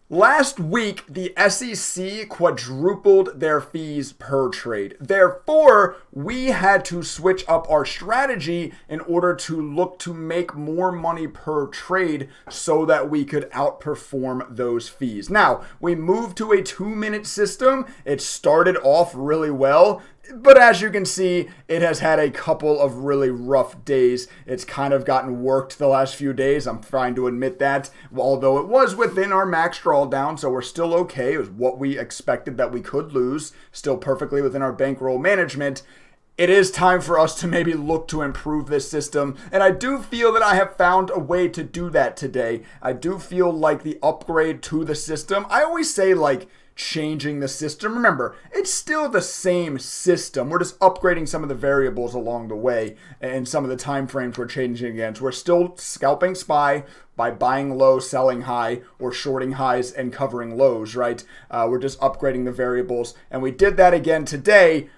Last week, the SEC quadrupled their fees per trade. Therefore, we had to switch up our strategy in order to look to make more money per trade so that we could outperform those fees. Now, we moved to a 2-minute system. It started off really well. But as you can see, it has had a couple of really rough days. It's kind of gotten worked the last few days. I'm trying to admit that. Although it was within our max drawdown, so we're still okay. It was what we expected that we could lose. Still perfectly within our bankroll management. It is time for us to maybe look to improve this system. And I do feel that I have found a way to do that today. I do feel like the upgrade to the system, I always say like, changing the system. Remember, it's still the same system. We're just upgrading some of the variables along the way and some of the time frames we're changing against. We're still scalping SPY by buying low, selling high, or shorting highs and covering lows, right? We're just upgrading the variables. And we did that again today,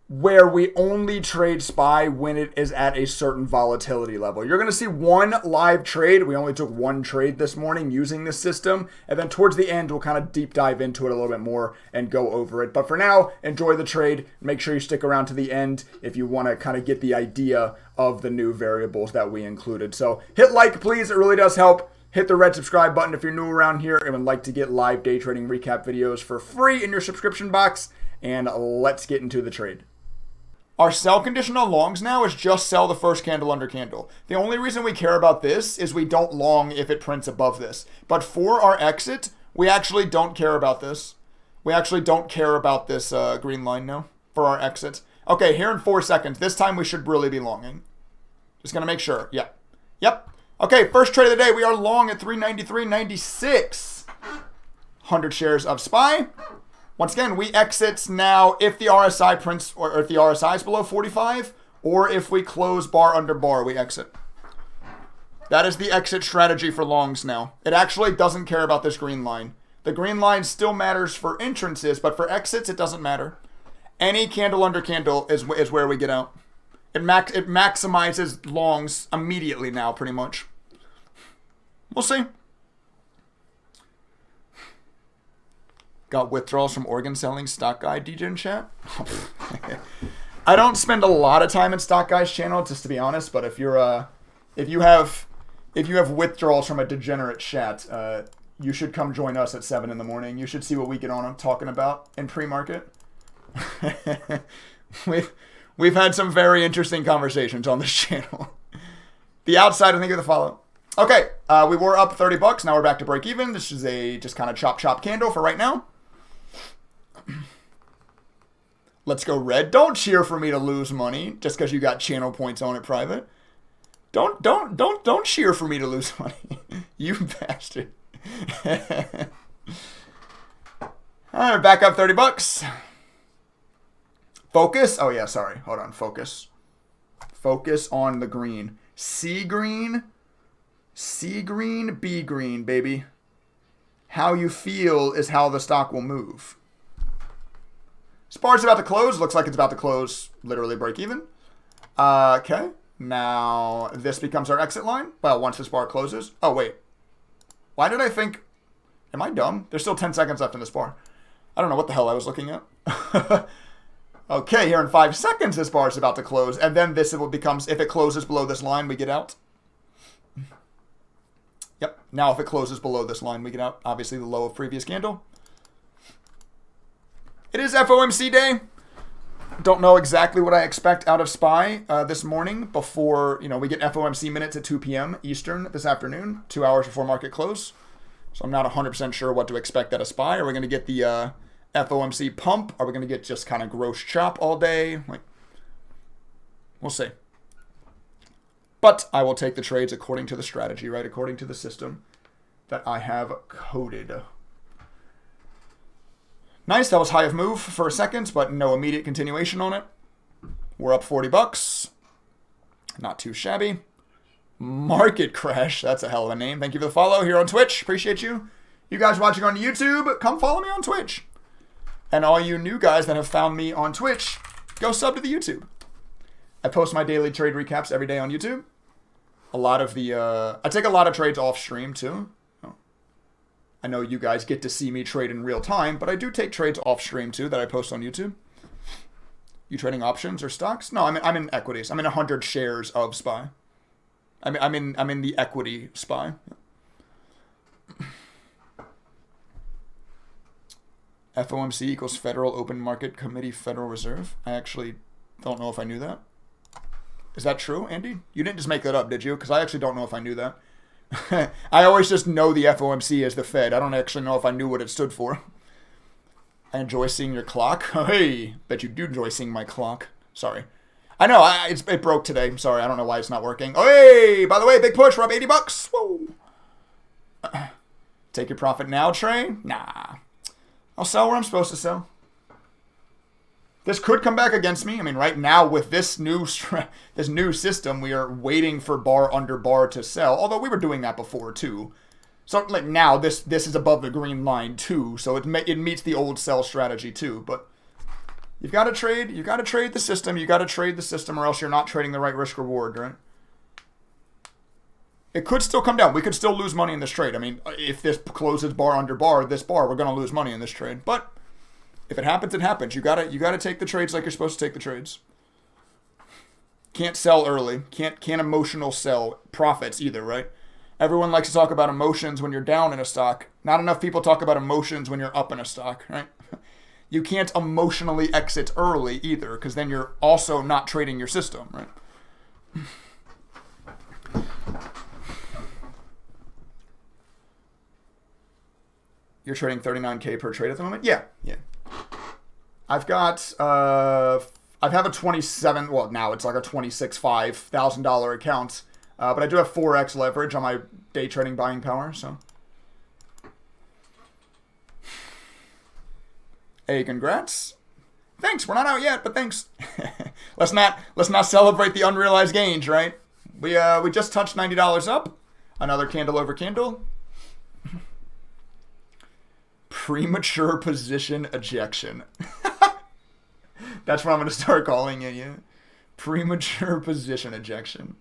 where we only trade SPY when it is at a certain volatility level. You're going to see one live trade. We only took one trade this morning using this system. And then towards the end, we'll kind of deep dive into it a little bit more and go over it. But for now, enjoy the trade. Make sure you stick around to the end if you want to kind of get the idea of the new variables that we included. So hit like, please. It really does help. Hit the red subscribe button if you're new around here and would like to get live day trading recap videos for free in your subscription box. And let's get into the trade. Our sell condition on longs now is just sell the first candle under candle. The only reason we care about this is we don't long if it prints above this. But for our exit, we actually don't care about this. We actually don't care about this green line now for our exit. Okay, here in 4 seconds. This time we should really be longing. Just going to make sure. Yeah. Yep. Okay, first trade of the day. We are long at 393.96. 100 shares of SPY. Once again, we exit now if the RSI prints, or if the RSI is below 45, or if we close bar under bar, we exit. That is the exit strategy for longs now. It actually doesn't care about this green line. The green line still matters for entrances, but for exits, it doesn't matter. Any candle under candle is where we get out. It maximizes longs immediately now, pretty much. We'll see. Got withdrawals from organ selling stock guy DJ in chat. I don't spend a lot of time in stock guy's channel, just to be honest. But if you have withdrawals from a degenerate chat, you should come join us at 7 in the morning. You should see what we get on talking about in pre-market. we've had some very interesting conversations on this channel. The outside, I think, of the follow. Okay, we were up $30. Now we're back to break even. This is a just kind of chop candle for right now. Let's go red. Don't cheer for me to lose money just because you got channel points on it private. Don't cheer for me to lose money. You bastard. Alright, back up $30. Focus. Oh yeah, sorry. Hold on. Focus. Focus on the green. C green, B green, baby. How you feel is how the stock will move. SPAR's about to close. Looks like it's about to close. Literally break even. Okay. Now, this becomes our exit line. Well, once the SPAR closes. Oh, wait. Why did I think... Am I dumb? There's still 10 seconds left in the SPAR. I don't know what the hell I was looking at. Okay, here in 5 seconds, this bar is about to close. And then this becomes... If it closes below this line, we get out. Yep. Now, if it closes below this line, we get out. Obviously, the low of previous candle. It is FOMC day. Don't know exactly what I expect out of SPY this morning before, we get FOMC minutes at 2 p.m. Eastern this afternoon, 2 hours before market close. So I'm not 100% sure what to expect out of SPY. Are we going to get the FOMC pump? Are we going to get just kind of gross chop all day? We'll see. But I will take the trades according to the strategy, right? According to the system that I have coded. Nice, that was high of move for a second, but no immediate continuation on it. We're up $40. Not too shabby. Market Crash, that's a hell of a name. Thank you for the follow here on Twitch. Appreciate you. You guys watching on YouTube, come follow me on Twitch. And all you new guys that have found me on Twitch, go sub to the YouTube. I post my daily trade recaps every day on YouTube. I take a lot of trades off stream too. I know you guys get to see me trade in real time, but I do take trades off stream too that I post on YouTube. You trading options or stocks? No, I'm in equities. I'm in 100 shares of SPY. I'm in the equity SPY. FOMC equals Federal Open Market Committee Federal Reserve. I actually don't know if I knew that. Is that true, Andy? You didn't just make that up, did you? Because I actually don't know if I knew that. I always just know the FOMC as the Fed. I don't actually know if I knew what it stood for. I enjoy seeing your clock. Hey, bet you do enjoy seeing my clock. Sorry. I know, it broke today. I'm sorry, I don't know why it's not working. Oh, hey, by the way, big push. We're up 80 bucks. Whoa. Take your profit now, Trey? Nah. I'll sell where I'm supposed to sell. This could come back against me. I mean, right now with this new system, we are waiting for bar under bar to sell. Although we were doing that before too. So like now this is above the green line too. So it meets the old sell strategy too. But you've got to trade. You got to trade the system. You got to trade the system, or else you're not trading the right risk reward, right? It could still come down. We could still lose money in this trade. I mean, if this closes bar under bar, this bar, we're going to lose money in this trade. But if it happens, it happens. You gotta take the trades like you're supposed to take the trades. Can't sell early. Can't emotional sell profits either, right? Everyone likes to talk about emotions when you're down in a stock. Not enough people talk about emotions when you're up in a stock, right? You can't emotionally exit early either, because then you're also not trading your system, right? You're trading 39K per trade at the moment? Yeah. I've got, I have a 27, well, now it's like a $26,500 account, but I do have 4x leverage on my day trading buying power, so. Hey, congrats. Thanks, we're not out yet, but thanks. let's not celebrate the unrealized gains, right? We just touched $90 up. Another candle over candle. Premature position ejection. That's what I'm going to start calling it, yeah. Premature position ejection.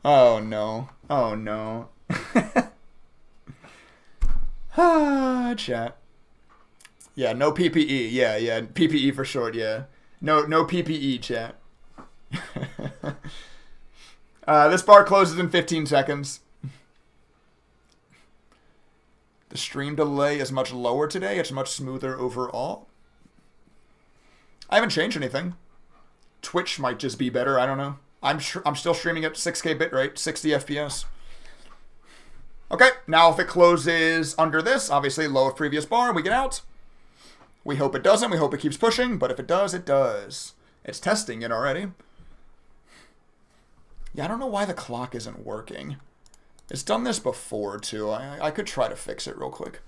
Oh, no. Oh, no. Chat. Yeah, no PPE. Yeah. PPE for short, yeah. No PPE, chat. This bar closes in 15 seconds. The stream delay is much lower today. It's much smoother overall. I haven't changed anything. Twitch might just be better. I don't know. I'm still streaming at 6K bitrate, 60 FPS. Okay, now if it closes under this, obviously low of previous bar, we get out. We hope it doesn't. We hope it keeps pushing, but if it does, it does. It's testing it already. Yeah, I don't know why the clock isn't working. It's done this before, too. I could try to fix it real quick.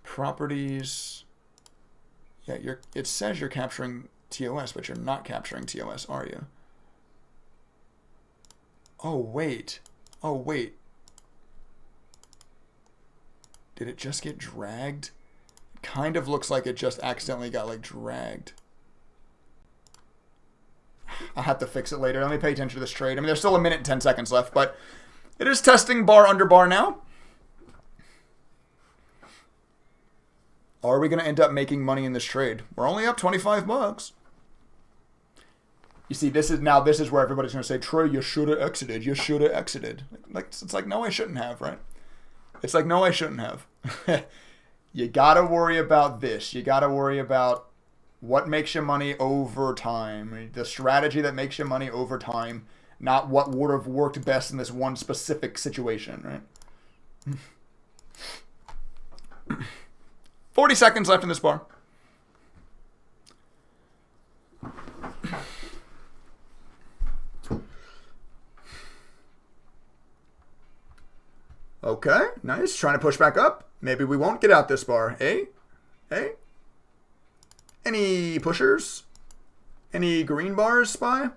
Properties. Yeah, it says you're capturing TOS, but you're not capturing TOS, are you? Oh, wait. Did it just get dragged? Kind of looks like it just accidentally got, like, dragged. I'll have to fix it later. Let me pay attention to this trade. I mean, there's still 1 minute and 10 seconds left, but it is testing bar under bar now. Are we going to end up making money in this trade? We're only up 25 bucks. You see, this is where everybody's going to say, Trey, you should have exited. It's like, no, I shouldn't have, right? It's like, no, I shouldn't have. You got to worry about this. You got to worry about what makes you money over time. The strategy that makes you money over time, not what would have worked best in this one specific situation, right? 40 seconds left in this bar. Okay, nice. Trying to push back up. Maybe we won't get out this bar. Hey? Any pushers? Any green bars, SPY?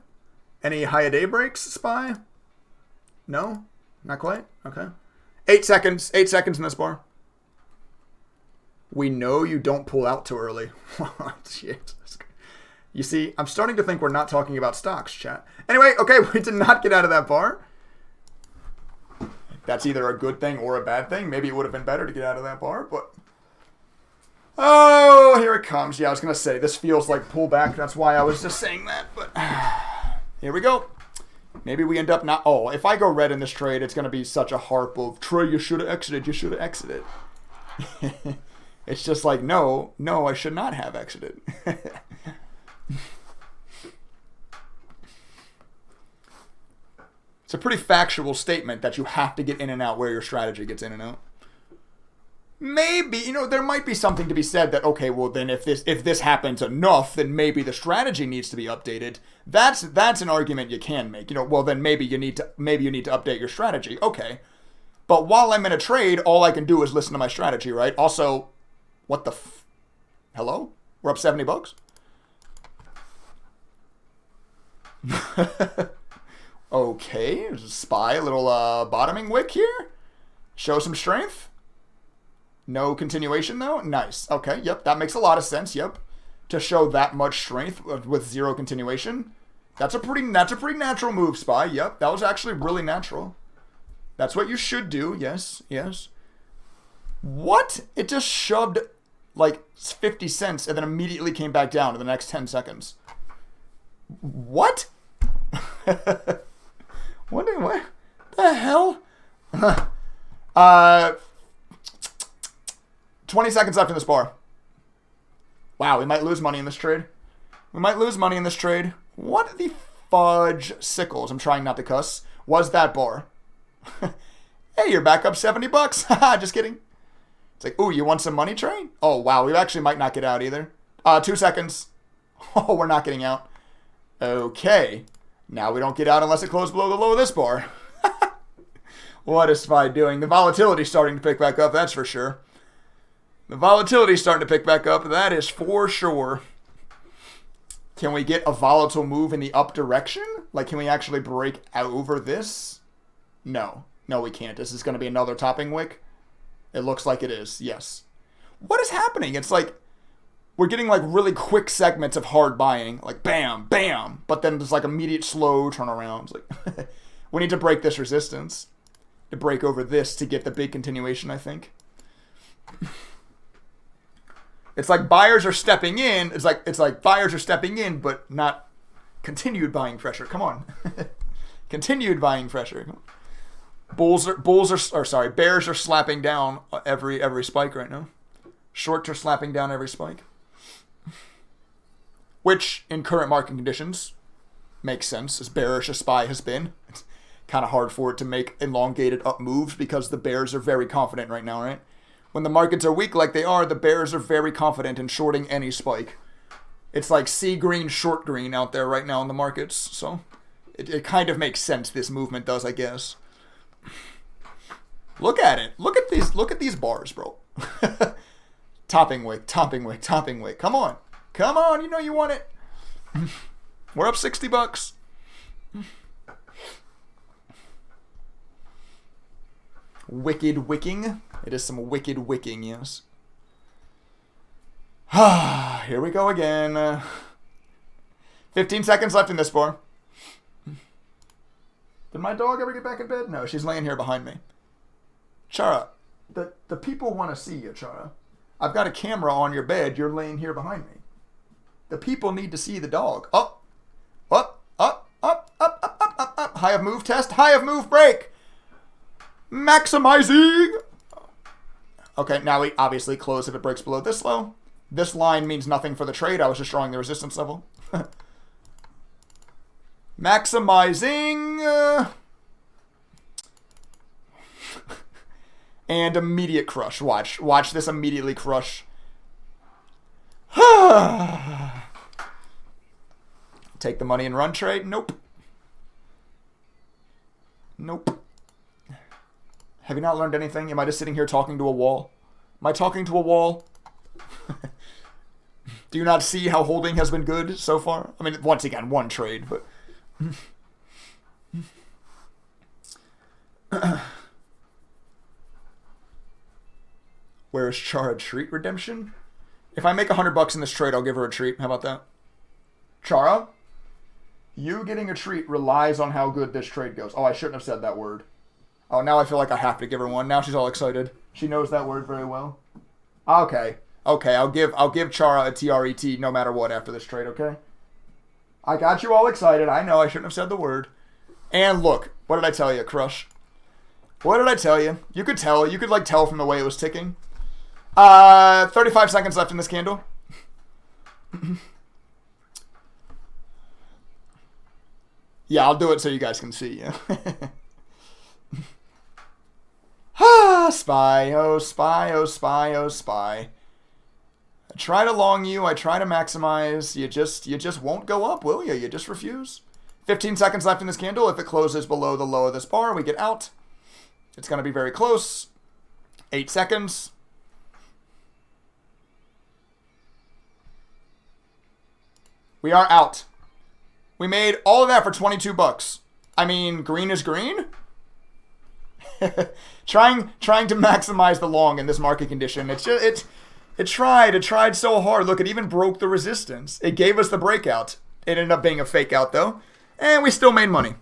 Any high day breaks, SPY? No? Not quite? Okay. 8 seconds. 8 seconds in this bar. We know you don't pull out too early. Shit. You see, I'm starting to think we're not talking about stocks, chat. Anyway, okay, we did not get out of that bar. That's either a good thing or a bad thing. Maybe it would have been better to get out of that bar, but... Oh, here it comes. Yeah, I was going to say, this feels like pullback. That's why I was just saying that, but... Here we go. Maybe we end up not... Oh, if I go red in this trade, it's going to be such a harp of, Trey, you should have exited. You should have exited. It's just like, no, I should not have exited. It's a pretty factual statement that you have to get in and out where your strategy gets in and out. Maybe, there might be something to be said that, okay, well then if this happens enough, then maybe the strategy needs to be updated. That's an argument you can make. Well then maybe you need to update your strategy. Okay. But while I'm in a trade, all I can do is listen to my strategy, right? Also, what the hello? We're up $70. Okay, there's a spy, a little bottoming wick here. Show some strength. No continuation though. Nice. Okay, yep, that makes a lot of sense. Yep, to show that much strength with zero continuation. That's a pretty natural move, spy. Yep, that was actually really natural. That's what you should do. Yes. What? It just shoved like 50 cents and then immediately came back down in the next 10 seconds. What? What the hell? 20 seconds left in this bar. Wow, we might lose money in this trade. What the fudge sickles, I'm trying not to cuss, was that bar? Hey, you're back up $70. Haha, just kidding. It's like, ooh, you want some money, Trey? Oh, wow, we actually might not get out either. 2 seconds. Oh, we're not getting out. Okay. Now we don't get out unless it closes below the low of this bar. What is SPY doing? The volatility's starting to pick back up, that's for sure. That is for sure. Can we get a volatile move in the up direction? Like, can we actually break out over this? No, we can't. This is going to be another topping wick. It looks like it is, yes. What is happening? It's like we're getting like really quick segments of hard buying, like bam, bam, but then there's like immediate slow turnarounds. Like we need to break this resistance to break over this to get the big continuation, I think. It's like buyers are stepping in. It's like buyers are stepping in, but not continued buying pressure. Come on. Continued buying pressure. Bears are slapping down every spike right now. Shorts are slapping down every spike. Which, in current market conditions, makes sense, as bearish as SPY has been. It's kind of hard for it to make elongated up moves because the bears are very confident right now, right? When the markets are weak like they are, the bears are very confident in shorting any spike. It's like sea green, short green out there right now in the markets, so it kind of makes sense, this movement does, I guess. Look at it. Look at these bars, bro. Topping wick. Come on, you know you want it. We're up $60. Wicked wicking. It is some wicked wicking, yes. Here we go again. 15 seconds left in this bar. Did my dog ever get back in bed? No, she's laying here behind me. Chara, the people want to see you, Chara. I've got a camera on your bed. You're laying here behind me. The people need to see the dog. Up. High of move test. High of move break. Maximizing. Okay, now we obviously close if it breaks below this low. This line means nothing for the trade. I was just drawing the resistance level. Maximizing. And immediate crush. Watch this immediately crush. Take the money and run trade? Nope. Have you not learned anything? Am I just sitting here talking to a wall? Am I talking to a wall? Do you not see how holding has been good so far? I mean, once again, one trade, but... Where is Chara treat redemption? If I make $100 in this trade, I'll give her a treat. How about that? Chara, you getting a treat relies on how good this trade goes. Oh, I shouldn't have said that word. Oh, now I feel like I have to give her one. Now she's all excited. She knows that word very well. Okay. Okay, I'll give Chara a TRET no matter what after this trade, okay? I got you all excited. I know I shouldn't have said the word. And look, what did I tell you, Crush? What did I tell you? You could tell. You could, like, tell from the way it was ticking. 35 seconds left in this candle. Yeah, I'll do it so you guys can see. Yeah. Ah, spy, oh spy, oh spy, oh spy. I try to long you, I try to maximize. You just won't go up, will you? You just refuse. 15 seconds left in this candle. If it closes below the low of this bar, we get out. It's going to be very close. 8 seconds. We are out. We made all of that for 22 bucks. I mean, green is green. trying to maximize the long in this market condition. It tried so hard. Look, it even broke the resistance. It gave us the breakout. It ended up being a fake out though, and we still made money.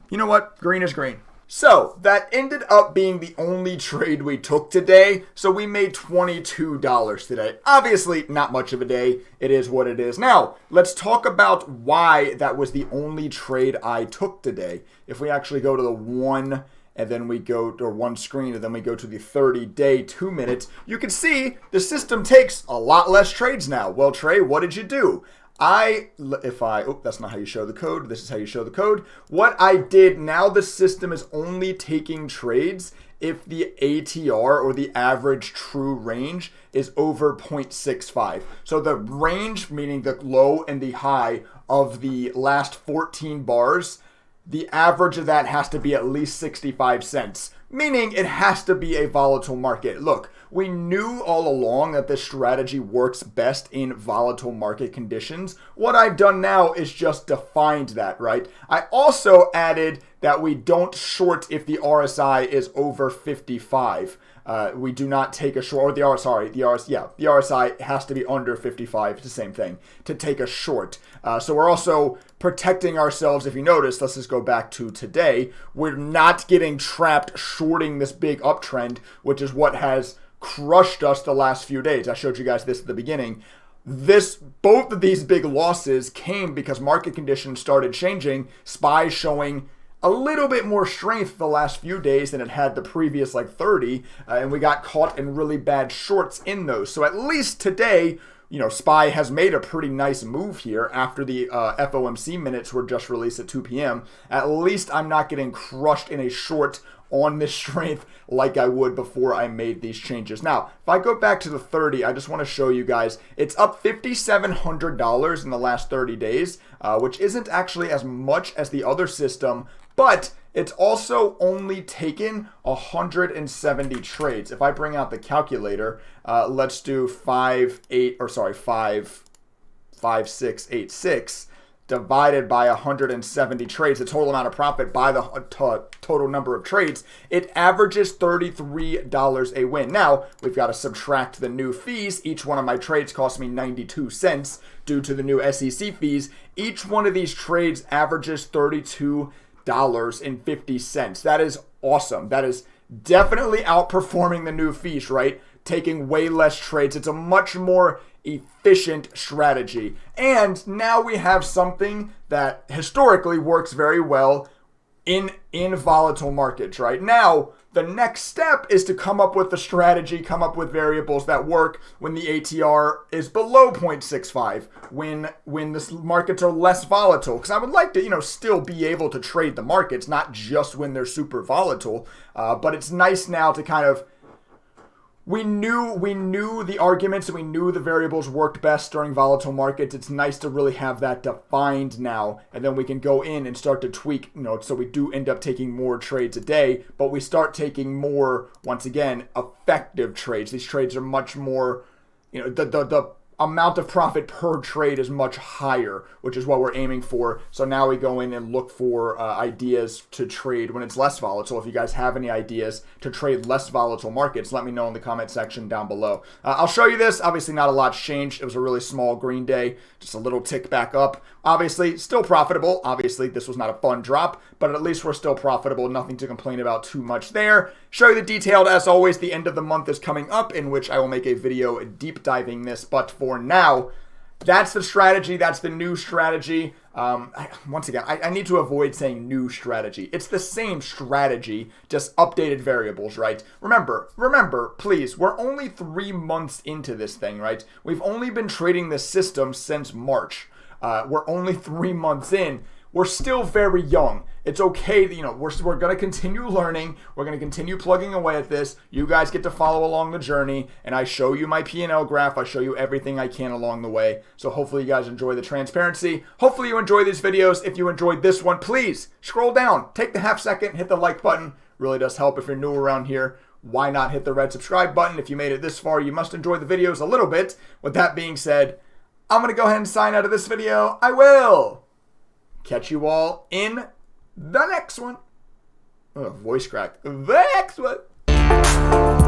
You know what? Green is green. So that ended up being the only trade we took today. So we made $22 today. Obviously, not much of a day. It is what it is. Now, let's talk about why that was the only trade I took today. If we actually go to the one and then we go to one screen and then we go to the 30-day 2 minutes, you can see the system takes a lot less trades now. Well, Trey, what did you do? That's not how you show the code. This is how you show the code. What I did, now the system is only taking trades if the ATR or the average true range is over 0.65. So the range, meaning the low and the high of the last 14 bars, the average of that has to be at least 65 cents, meaning it has to be a volatile market. Look, we knew all along that this strategy works best in volatile market conditions. What I've done now is just defined that, right? I also added that we don't short if the RSI is over 55. We do not take a short, or the RSI has to be under 55. It's the same thing, to take a short. So we're also protecting ourselves. If you notice, let's just go back to today. We're not getting trapped shorting this big uptrend, which is what has crushed us the last few days. I showed you guys this at the beginning. Both of these big losses came because market conditions started changing. SPY showing a little bit more strength the last few days than it had the previous 30, and we got caught in really bad shorts in those. So at least today, SPY has made a pretty nice move here after the FOMC minutes were just released at 2 p.m. At least I'm not getting crushed in a short on this strength like I would before I made these changes. Now, if I go back to the 30, I just want to show you guys, it's up $5,700 in the last 30 days, which isn't actually as much as the other system, but it's also only taken 170 trades. If I bring out the calculator, let's do 5686 divided by 170 trades, the total amount of profit by the total number of trades, it averages $33 a win. Now, we've got to subtract the new fees. Each one of my trades cost me 92 cents due to the new SEC fees. Each one of these trades averages $32.50. That is awesome. That is definitely outperforming the new fees, right? Taking way less trades. It's a much more efficient strategy. And now we have something that historically works very well in volatile markets, right? Now, the next step is to come up with a strategy, come up with variables that work when the ATR is below 0.65, when the markets are less volatile. Because I would like to, still be able to trade the markets, not just when they're super volatile. But it's nice now to kind of, we knew the arguments and we knew the variables worked best during volatile markets. It's nice to really have that defined now, and then we can go in and start to tweak, so we do end up taking more trades a day, but we start taking more, once again, effective trades. These trades are much more, the amount of profit per trade is much higher, which is what we're aiming for. So now we go in and look for ideas to trade when it's less volatile. If you guys have any ideas to trade less volatile markets, let me know in the comment section down below. I'll show you this. Obviously, not a lot's changed. It was a really small green day, just a little tick back up. Obviously, still profitable. Obviously, this was not a fun drop, but at least we're still profitable. Nothing to complain about too much there. Show you the detailed, as always. The end of the month is coming up, in which I will make a video deep diving this. But for now, that's the strategy. That's the new strategy. Once again, I need to avoid saying new strategy. It's the same strategy, just updated variables, right? Remember, please, we're only 3 months into this thing, right? We've only been trading this system since March. We're only 3 months in. We're still very young. It's okay, we're going to continue learning. We're going to continue plugging away at this. You guys get to follow along the journey, and I show you my P&L graph. I show you everything I can along the way. So hopefully you guys enjoy the transparency. Hopefully you enjoy these videos. If you enjoyed this one, please scroll down, take the half second, hit the like button. Really does help if you're new around here. Why not hit the red subscribe button? If you made it this far, you must enjoy the videos a little bit. With that being said, I'm going to go ahead and sign out of this video. I will catch you all in the next one. Oh, voice crack. The next one.